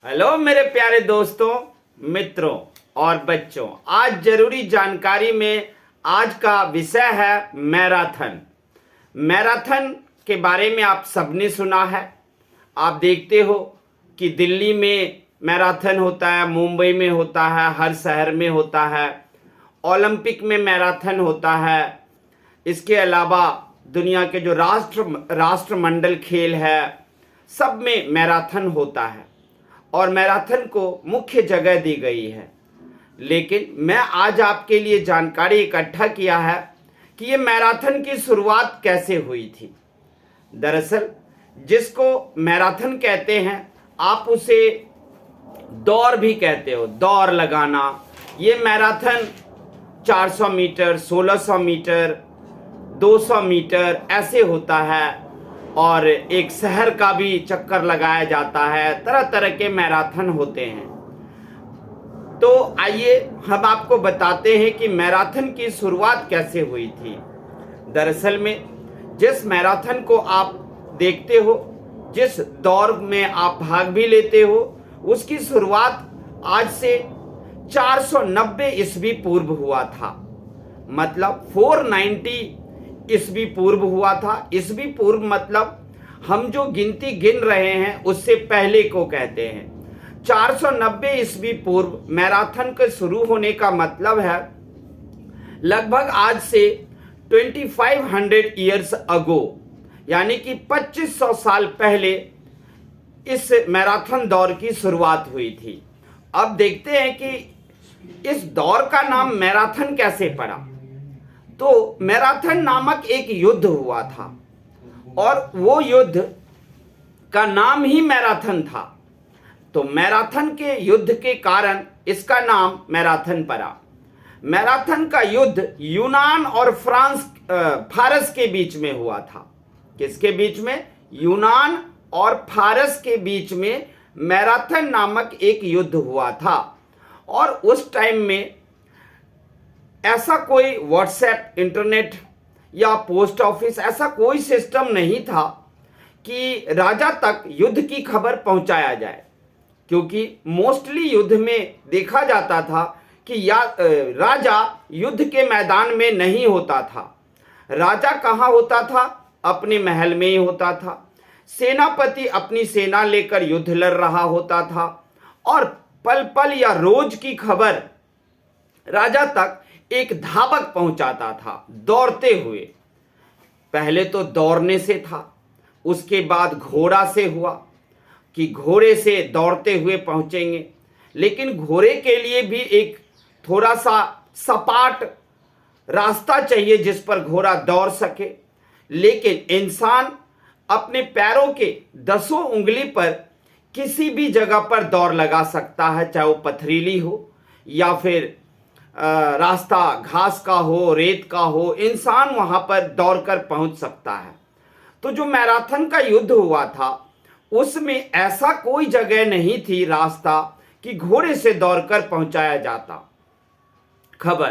Hello मेरे प्यारे दोस्तों, मित्रों और बच्चों। आज जरूरी जानकारी में आज का विषय है मैराथन। मैराथन के बारे में आप सबने सुना है। आप देखते हो कि दिल्ली में मैराथन होता है, मुंबई में होता है, हर शहर में होता है। ओलंपिक में मैराथन होता है। इसके अलावा दुनिया के जो राष्ट्रमंडल खेल है, सब में मैराथन होता है और मैराथन को मुख्य जगह दी गई है। लेकिन मैं आज आपके लिए जानकारी इकट्ठा किया है कि ये मैराथन की शुरुआत कैसे हुई थी। दरअसल जिसको मैराथन कहते हैं, आप उसे दौड़ भी कहते हो, दौड़ लगाना। ये मैराथन 400 मीटर, 1600 मीटर, 200 मीटर ऐसे होता है और एक शहर का भी चक्कर लगाया जाता है। तरह तरह के मैराथन होते हैं। तो आइए हम आपको बताते हैं कि मैराथन की शुरुआत कैसे हुई थी। दरअसल में जिस मैराथन को आप देखते हो, जिस दौड़ में आप भाग भी लेते हो, उसकी शुरुआत आज से 490 ईस्वी पूर्व हुआ था। मतलब 490 ईस्वी पूर्व हुआ था। ईस्वी पूर्व मतलब हम जो गिनती गिन रहे हैं उससे पहले को कहते हैं। 490 ईस्वी पूर्व मैराथन के शुरू होने का मतलब है लगभग आज से 2500 ईयर्स अगो, यानी कि 2500 साल पहले इस मैराथन दौड़ की शुरुआत हुई थी। अब देखते हैं कि इस दौड़ का नाम मैराथन कैसे पड़ा। तो मैराथन नामक एक युद्ध हुआ था और वो युद्ध का नाम ही मैराथन था। तो मैराथन के युद्ध के कारण इसका नाम मैराथन पड़ा। मैराथन का युद्ध यूनान और फारस के बीच में हुआ था। किसके बीच में? यूनान और फारस के बीच में मैराथन नामक एक युद्ध हुआ था। और उस टाइम में ऐसा कोई व्हाट्सएप, इंटरनेट या पोस्ट ऑफिस, ऐसा कोई सिस्टम नहीं था कि राजा तक युद्ध की खबर पहुंचाया जाए। क्योंकि मोस्टली युद्ध में देखा जाता था कि राजा युद्ध के मैदान में नहीं होता था। राजा कहाँ होता था? अपने महल में ही होता था। सेनापति अपनी सेना लेकर युद्ध लड़ रहा होता था और पल पल या रोज की खबर राजा तक एक धावक पहुंचाता था दौड़ते हुए। पहले तो दौड़ने से था, उसके बाद घोड़ा से हुआ कि घोड़े से दौड़ते हुए पहुंचेंगे। लेकिन घोड़े के लिए भी एक थोड़ा सा सपाट रास्ता चाहिए जिस पर घोड़ा दौड़ सके। लेकिन इंसान अपने पैरों के 10 उंगली पर किसी भी जगह पर दौड़ लगा सकता है, चाहे वो पथरीली हो या फिर रास्ता घास का हो, रेत का हो, इंसान वहां पर दौड़कर पहुंच सकता है। तो जो मैराथन का युद्ध हुआ था उसमें ऐसा कोई जगह नहीं थी, रास्ता, कि घोड़े से दौड़कर पहुंचाया जाता खबर।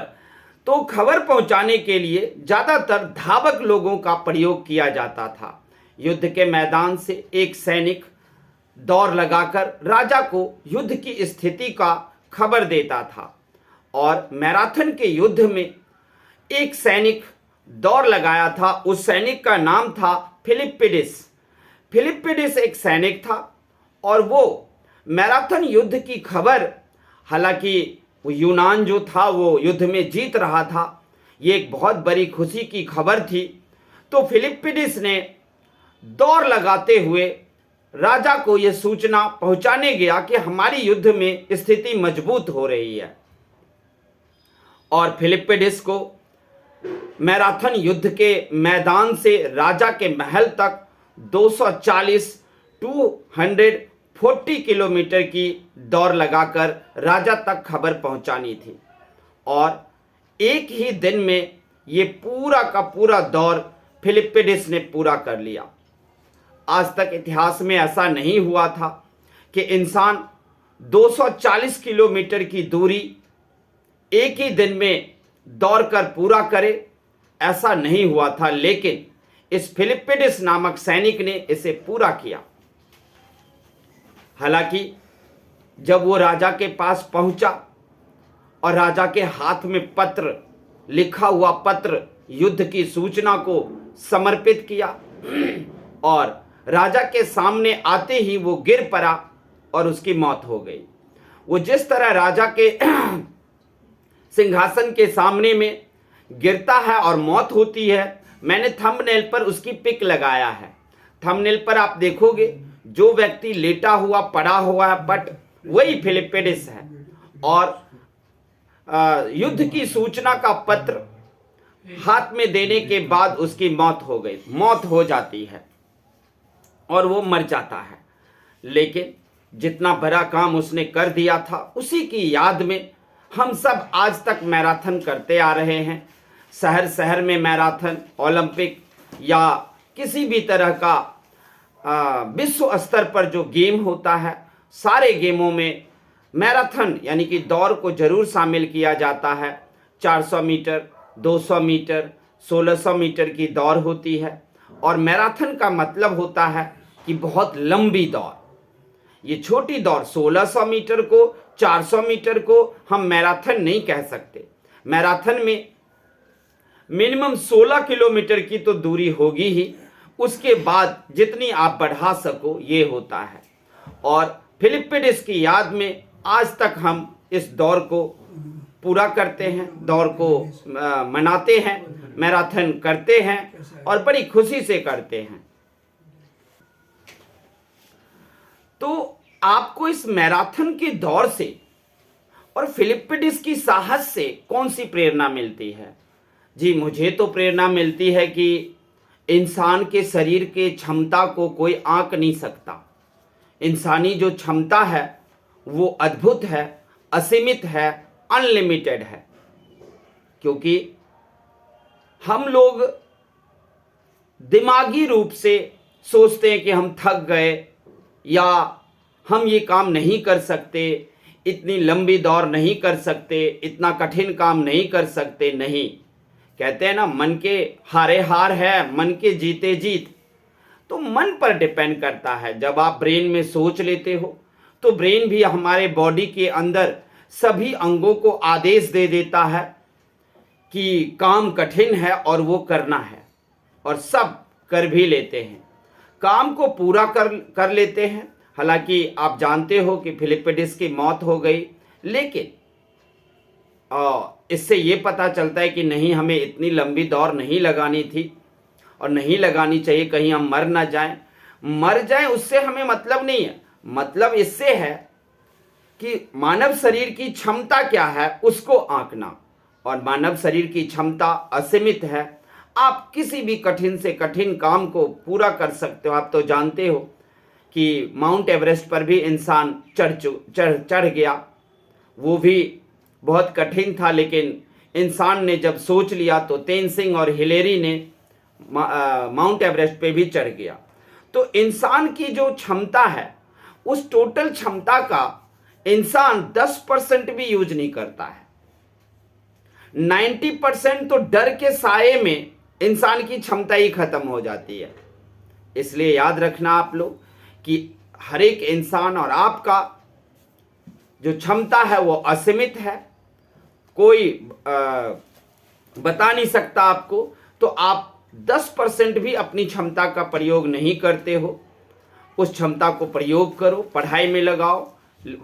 तो खबर पहुंचाने के लिए ज्यादातर धावक लोगों का प्रयोग किया जाता था। युद्ध के मैदान से एक सैनिक दौड़ लगाकर राजा को युद्ध की स्थिति का खबर देता था। और मैराथन के युद्ध में एक सैनिक दौड़ लगाया था। उस सैनिक का नाम था फिलिप्पिडिस। फिलिप्पिडिस एक सैनिक था और वो मैराथन युद्ध की खबर, हालांकि वो यूनान जो था वो युद्ध में जीत रहा था, ये एक बहुत बड़ी खुशी की खबर थी। तो फिलिप्पिडिस ने दौड़ लगाते हुए राजा को यह सूचना पहुंचाने गया कि हमारी युद्ध में स्थिति मजबूत हो रही है। और फिलिप्पिडिस को मैराथन युद्ध के मैदान से राजा के महल तक 240 किलोमीटर की दौड़ लगाकर राजा तक खबर पहुंचानी थी। और एक ही दिन में ये पूरा का पूरा दौर फिलिप्पिडिस ने पूरा कर लिया। आज तक इतिहास में ऐसा नहीं हुआ था कि इंसान 240 किलोमीटर की दूरी एक ही दिन में दौड़कर पूरा करे, ऐसा नहीं हुआ था। लेकिन इस फिलिप्पिडिस नामक सैनिक ने इसे पूरा किया। हालांकि जब वो राजा के पास पहुंचा और राजा के हाथ में पत्र, लिखा हुआ पत्र, युद्ध की सूचना को समर्पित किया और राजा के सामने आते ही वो गिर पड़ा और उसकी मौत हो गई। वो जिस तरह राजा के सिंहासन के सामने में गिरता है और मौत होती है, मैंने थंबनेल पर उसकी पिक लगाया है। थंबनेल पर आप देखोगे जो व्यक्ति लेटा हुआ पड़ा हुआ है पट, वही फिलिप्पिडिस है और युद्ध की सूचना का पत्र हाथ में देने के बाद उसकी मौत हो गई, मौत हो जाती है और वो मर जाता है। लेकिन जितना बड़ा काम उसने कर दिया था, उसी की याद में हम सब आज तक मैराथन करते आ रहे हैं। शहर शहर में मैराथन, ओलंपिक या किसी भी तरह का विश्व स्तर पर जो गेम होता है, सारे गेमों में मैराथन यानी कि दौड़ को जरूर शामिल किया जाता है। 400 मीटर, 200 मीटर, 1600 मीटर की दौड़ होती है और मैराथन का मतलब होता है कि बहुत लंबी दौड़। ये छोटी दौड़ 1600 मीटर को, 400 मीटर को हम मैराथन नहीं कह सकते। मैराथन में मिनिमम 16 किलोमीटर की तो दूरी होगी ही, उसके बाद जितनी आप बढ़ा सको ये होता है। और फिलिप्पिडिस की याद में आज तक हम इस दौड़ को पूरा करते हैं, दौड़ को मनाते हैं, मैराथन करते हैं और बड़ी खुशी से करते हैं। तो आपको इस मैराथन की दौड़ से और फिलिप्पिडिस की साहस से कौन सी प्रेरणा मिलती है? जी, मुझे तो प्रेरणा मिलती है कि इंसान के शरीर के क्षमता को कोई आंक नहीं सकता। इंसानी जो क्षमता है वो अद्भुत है, असीमित है, अनलिमिटेड है। क्योंकि हम लोग दिमागी रूप से सोचते हैं कि हम थक गए या हम ये काम नहीं कर सकते, इतनी लंबी दौड़ नहीं कर सकते, इतना कठिन काम नहीं कर सकते। नहीं, कहते हैं ना, मन के हारे हार है, मन के जीते जीत। तो मन पर डिपेंड करता है। जब आप ब्रेन में सोच लेते हो तो ब्रेन भी हमारे बॉडी के अंदर सभी अंगों को आदेश दे देता है कि काम कठिन है और वो करना है, और सब कर भी लेते हैं, काम को पूरा कर लेते हैं। हालांकि आप जानते हो कि फिलिप्पिडिस की मौत हो गई, लेकिन इससे ये पता चलता है कि नहीं, हमें इतनी लंबी दौड़ नहीं लगानी थी और नहीं लगानी चाहिए, कहीं हम मर जाएं उससे हमें मतलब नहीं है। मतलब इससे है कि मानव शरीर की क्षमता क्या है उसको आंकना, और मानव शरीर की क्षमता असीमित है। आप किसी भी कठिन से कठिन काम को पूरा कर सकते हो। आप तो जानते हो कि माउंट एवरेस्ट पर भी इंसान चढ़ गया, वो भी बहुत कठिन था, लेकिन इंसान ने जब सोच लिया तो तेनसिंग और हिलेरी ने माउंट एवरेस्ट पे भी चढ़ गया। तो इंसान की जो क्षमता है, उस टोटल क्षमता का इंसान 10% भी यूज नहीं करता है। 90% तो डर के साये में इंसान की क्षमता ही खत्म हो जाती है। इसलिए याद रखना आप लोग कि हर एक इंसान और आपका जो क्षमता है वो असीमित है, कोई बता नहीं सकता आपको। तो आप 10% भी अपनी क्षमता का प्रयोग नहीं करते हो, उस क्षमता को प्रयोग करो, पढ़ाई में लगाओ।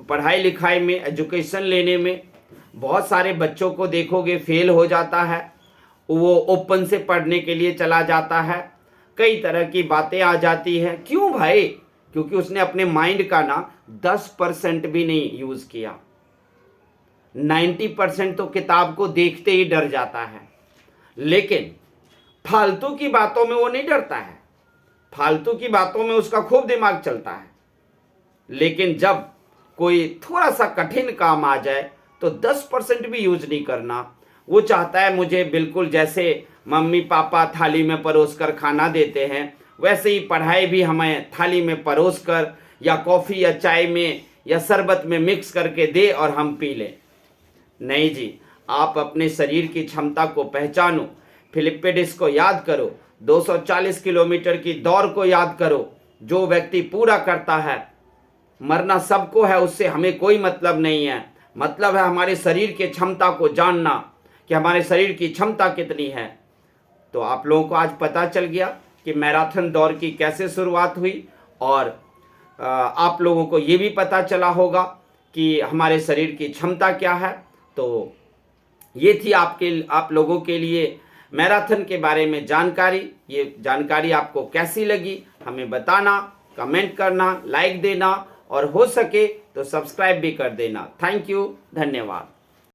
पढ़ाई लिखाई में, एजुकेशन लेने में बहुत सारे बच्चों को देखोगे फेल हो जाता है, वो ओपन से पढ़ने के लिए चला जाता है, कई तरह की बातें आ जाती हैं। क्यों भाई? क्योंकि उसने अपने माइंड का ना 10% भी नहीं यूज किया। 90% तो किताब को देखते ही डर जाता है, लेकिन फालतू की बातों में वो नहीं डरता है। फालतू की बातों में उसका खूब दिमाग चलता है, लेकिन जब कोई थोड़ा सा कठिन काम आ जाए तो 10% भी यूज नहीं करना। वो चाहता है मुझे बिल्कुल जैसे मम्मी पापा थाली में परोस कर खाना देते हैं, वैसे ही पढ़ाई भी हमें थाली में परोस कर या कॉफ़ी या चाय में या शरबत में मिक्स करके दे और हम पी लें। नहीं जी, आप अपने शरीर की क्षमता को पहचानो, फिलिप्पिडिस को याद करो, 240 किलोमीटर की दौड़ को याद करो। जो व्यक्ति पूरा करता है मरना सबको है, उससे हमें कोई मतलब नहीं है। मतलब है हमारे शरीर के क्षमता को जानना कि हमारे शरीर की क्षमता कितनी है। तो आप लोगों को आज पता चल गया कि मैराथन दौड़ की कैसे शुरुआत हुई, और आप लोगों को ये भी पता चला होगा कि हमारे शरीर की क्षमता क्या है। तो ये थी आप लोगों के लिए मैराथन के बारे में जानकारी। ये जानकारी आपको कैसी लगी हमें बताना, कमेंट करना, लाइक देना, और हो सके तो सब्सक्राइब भी कर देना। थैंक यू, धन्यवाद।